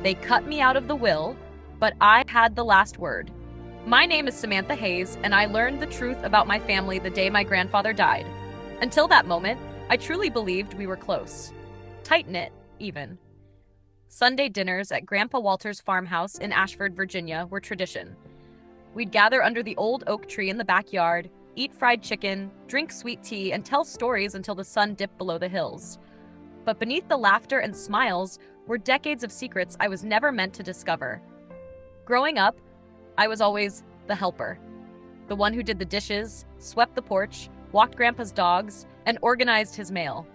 They cut me out of the will, but I had the last word. My name is Samantha Hayes, and I learned the truth about my family the day my grandfather died. Until that moment, I truly believed we were close. Tight-knit, even. Sunday dinners at Grandpa Walter's farmhouse in Ashford, Virginia were tradition. We'd gather under the old oak tree in the backyard, eat fried chicken, drink sweet tea, and tell stories until the sun dipped below the hills. But beneath the laughter and smiles were decades of secrets I was never meant to discover. Growing up, I was always the helper. The one who did the dishes, swept the porch, walked Grandpa's dogs, and organized his mail.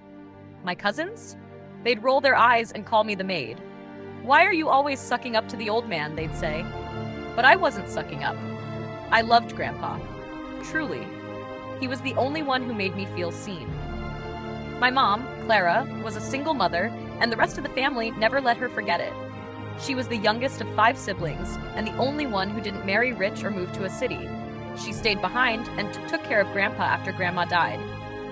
My cousins? They'd roll their eyes and call me the maid. "Why are you always sucking up to the old man?" they'd say. But I wasn't sucking up. I loved Grandpa. Truly. He was the only one who made me feel seen. My mom, Clara, was a single mother, and the rest of the family never let her forget it. She was the youngest of 5 siblings, and the only one who didn't marry rich or move to a city. She stayed behind and took care of Grandpa after Grandma died.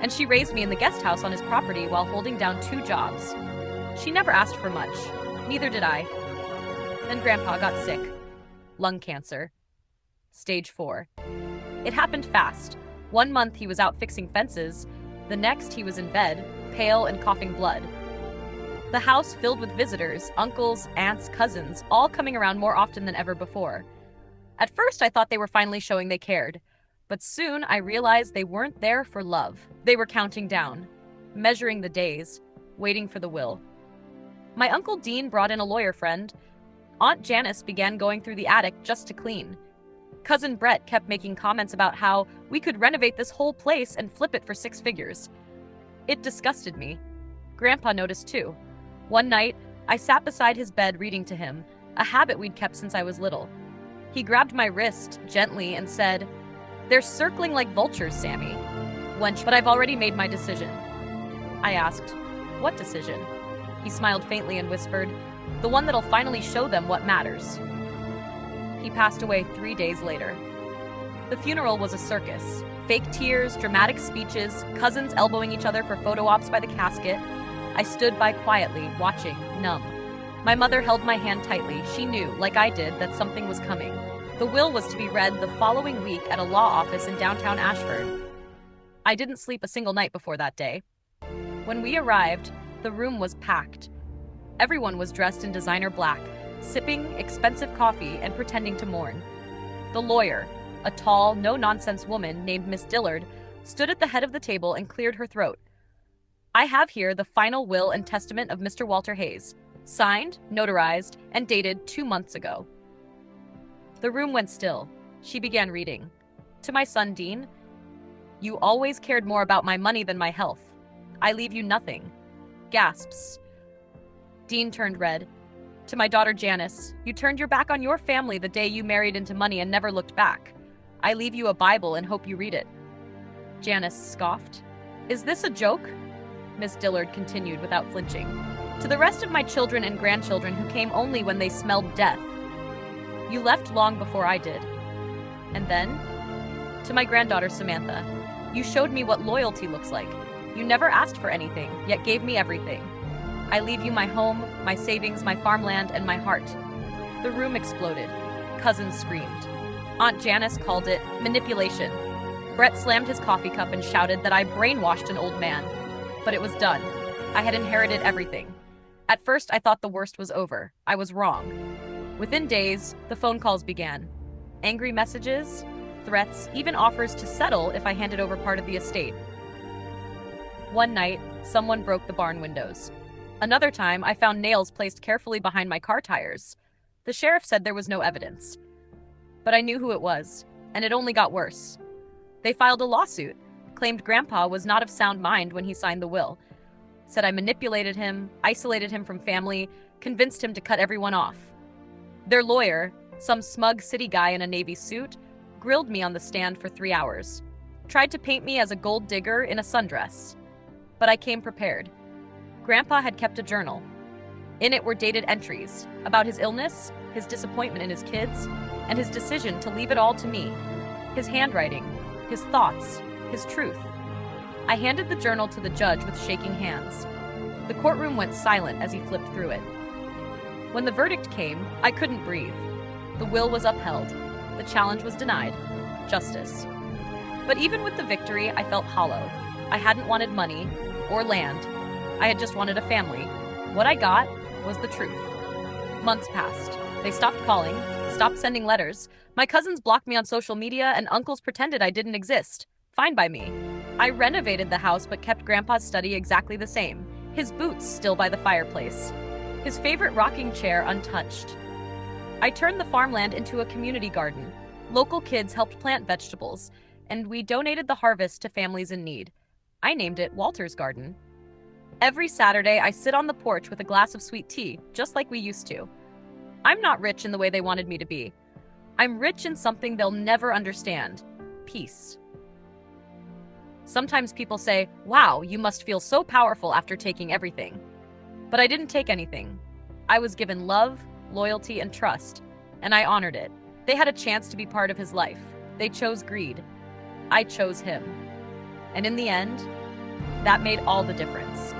And she raised me in the guest house on his property while holding down 2 jobs. She never asked for much. Neither did I. Then Grandpa got sick. Lung cancer. Stage 4. It happened fast. 1 month he was out fixing fences. The next he was in bed, pale and coughing blood. The house filled with visitors, uncles, aunts, cousins, all coming around more often than ever before. At first I thought they were finally showing they cared. But soon I realized they weren't there for love. They were counting down, measuring the days, waiting for the will. My Uncle Dean brought in a lawyer friend. Aunt Janice began going through the attic just to clean. Cousin Brett kept making comments about how we could renovate this whole place and flip it for 6 figures. It disgusted me. Grandpa noticed too. One night, I sat beside his bed reading to him, a habit we'd kept since I was little. He grabbed my wrist gently and said, "They're circling like vultures, Sammy." "Wench, but I've already made my decision." I asked, "What decision?" He smiled faintly and whispered, "The one that'll finally show them what matters." He passed away 3 days later. The funeral was a circus. Fake tears, dramatic speeches, cousins elbowing each other for photo ops by the casket. I stood by quietly, watching, numb. My mother held my hand tightly. She knew, like I did, that something was coming. The will was to be read the following week at a law office in downtown Ashford. I didn't sleep a single night before that day. When we arrived, the room was packed. Everyone was dressed in designer black, sipping expensive coffee and pretending to mourn. The lawyer, a tall, no-nonsense woman named Miss Dillard, stood at the head of the table and cleared her throat. "I have here the final will and testament of Mr. Walter Hayes, signed, notarized, and dated 2 months ago." The room went still. She began reading. "To my son, Dean, you always cared more about my money than my health. I leave you nothing." Gasps. Dean turned red. "To my daughter, Janice, you turned your back on your family the day you married into money and never looked back. I leave you a Bible and hope you read it." Janice scoffed. "Is this a joke?" Miss Dillard continued without flinching. "To the rest of my children and grandchildren who came only when they smelled death. You left long before I did." And then, "To my granddaughter, Samantha, you showed me what loyalty looks like. You never asked for anything, yet gave me everything. I leave you my home, my savings, my farmland, and my heart." The room exploded. Cousins screamed. Aunt Janice called it manipulation. Brett slammed his coffee cup and shouted that I brainwashed an old man. But it was done. I had inherited everything. At first, I thought the worst was over. I was wrong. Within days, the phone calls began. Angry messages, threats, even offers to settle if I handed over part of the estate. One night, someone broke the barn windows. Another time, I found nails placed carefully behind my car tires. The sheriff said there was no evidence. But I knew who it was, and it only got worse. They filed a lawsuit, claimed Grandpa was not of sound mind when he signed the will, said I manipulated him, isolated him from family, convinced him to cut everyone off. Their lawyer, some smug city guy in a navy suit, grilled me on the stand for 3 hours, tried to paint me as a gold digger in a sundress. But I came prepared. Grandpa had kept a journal. In it were dated entries about his illness, his disappointment in his kids, and his decision to leave it all to me. His handwriting, his thoughts, his truth. I handed the journal to the judge with shaking hands. The courtroom went silent as he flipped through it. When the verdict came, I couldn't breathe. The will was upheld. The challenge was denied. Justice. But even with the victory, I felt hollow. I hadn't wanted money or land. I had just wanted a family. What I got was the truth. Months passed. They stopped calling, stopped sending letters. My cousins blocked me on social media, and uncles pretended I didn't exist. Fine by me. I renovated the house but kept Grandpa's study exactly the same. His boots still by the fireplace. His favorite rocking chair untouched. I turned the farmland into a community garden. Local kids helped plant vegetables, and we donated the harvest to families in need. I named it Walter's Garden. Every Saturday, I sit on the porch with a glass of sweet tea, just like we used to. I'm not rich in the way they wanted me to be. I'm rich in something they'll never understand. Peace. Sometimes people say, "Wow, you must feel so powerful after taking everything." But I didn't take anything. I was given love, loyalty, and trust, and I honored it. They had a chance to be part of his life. They chose greed. I chose him. And in the end, that made all the difference.